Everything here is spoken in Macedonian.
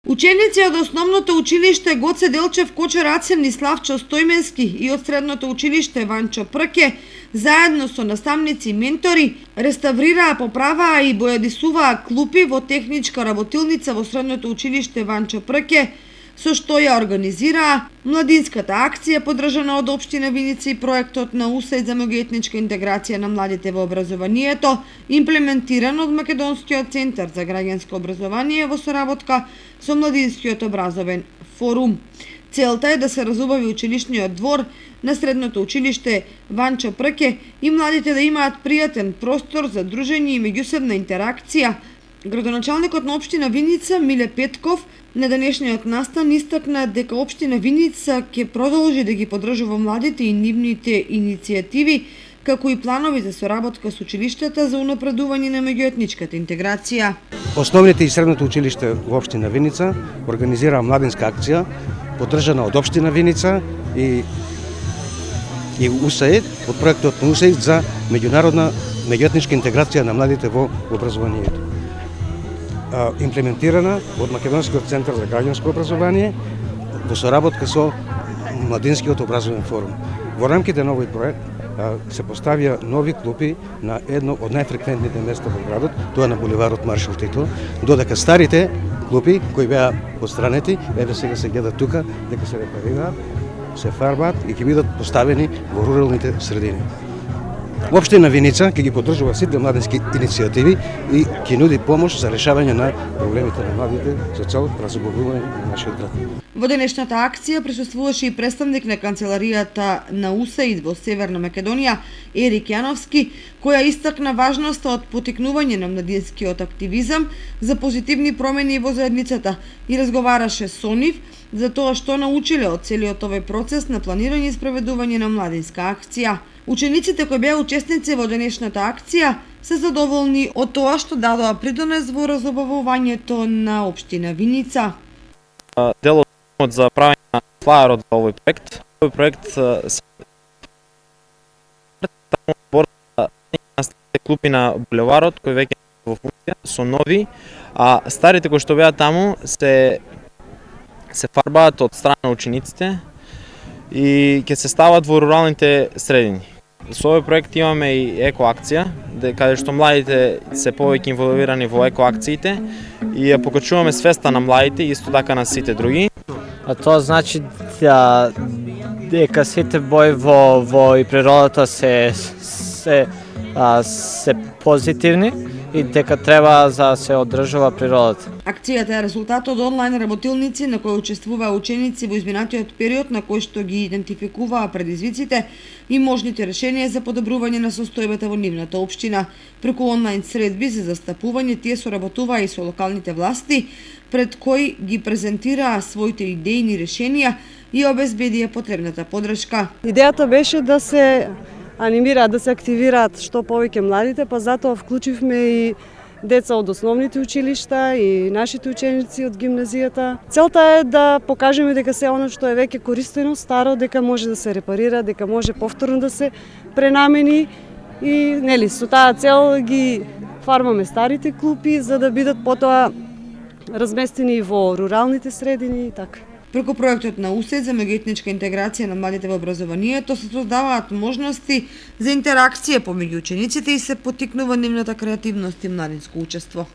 Ученици од основното училиште Гоце Делчев Коче Рацен и Славчо Стојменски и од средното училиште Ванчо Прке, заедно со наставници и ментори, реставрираа, поправаа и бојадисуваа клупи во техничка работилница во средното училиште Ванчо Прке, со што ја организираа младинската акција подржана од општина Виница и проектот на УСАИД за меѓуетничка интеграција на младите во образованието, имплементиран од Македонскиот центар за граѓанско образование во соработка со Младинскиот образовен форум. Целта е да се разубави училишниот двор на средното училиште Ванчо Прке и младите да имаат пријатен простор за дружење и меѓусебна интеракција. Градоначалникот на општина Виница Миле Петков на денешниот настан истакна дека општина Виница ќе продолжи да ги поддржува младите и нивните иницијативи, како и планови за соработка со училиштата за унапредување на меѓуетничката интеграција. Основните и средното училиште во општина Виница организираа младинска акција поддржана од општина Виница и УСАИД, од проектот на УСАИД за меѓународна меѓуетничка интеграција на младите во образованието. Имплементирана од Македонскиот центар за граѓанско образование во соработка со Младинскиот образовен форум. Во рамките на овој проект се поставија нови клупи на едно од најфреквентните места во градот, тоа на булеварот Маршал Тито, додека старите клупи кои беа отстранети, еве сега се гледат тука, дека се репарираат, се фарбаат и ќе бидат поставени во руралните средини. Општина Виница ќе ги поддржува сите младински иницијативи и ќе нуди помош за решавање на проблемите на младите за цел разобавување на нашиот град. Во денешната акција присуствуваше и представник на канцеларијата на УСАИД во Северна Македонија Ерик Јановски, која истакна важноста од поттикнување на младинскиот активизам за позитивни промени во заедницата и разговараше со нив за тоа што научиле од целиот овој процес на планирање и спроведување на младинска акција. Учениците кои беа учесници во денешната акција се задоволни од тоа што дадоа придонес во разобавувањето на општина Виница. Делот за правење на флаерот за овој проект. Овој проект се клупи на булеварот кој веќе во функција со нови, а старите кои што беа таму се фарбаат од страна на учениците и ќе се стават во руралните средини. Со овој проект имаме и екоакција, каде што младите се повеќе инволвирани во екоакциите и ја покачуваме свеста на младите, исто така на сите други. А тоа значи дека сите бои во и природата се позитивни и дека треба да се одржува природата. Акцијата е резултат од онлайн работилници на кои учествуваа ученици во изминатиот период на кој што ги идентификуваа предизвиците и можните решенија за подобрување на состојбата во нивната општина. Преку онлайн средби за застапување тие соработуваа и со локалните власти, пред кои ги презентираа своите идејни решенија и обезбедија потребната поддршка. Идејата беше да се анимираат, да се активираат што повеќе младите, па затоа вклучивме и деца од основните училишта и нашите ученици од гимназијата. Целта е да покажеме дека се оно што е веќе користено, старо, дека може да се репарира, дека може повторно да се пренамени и со таа цел ги фармаме старите клупи за да бидат потоа разместени во руралните средини и така. Преку проектот на УСАИД за меѓуетничка интеграција на младите во образованието се создаваат можности за интеракција помеѓу учениците и се поттикнува нивната креативност и младинско учество.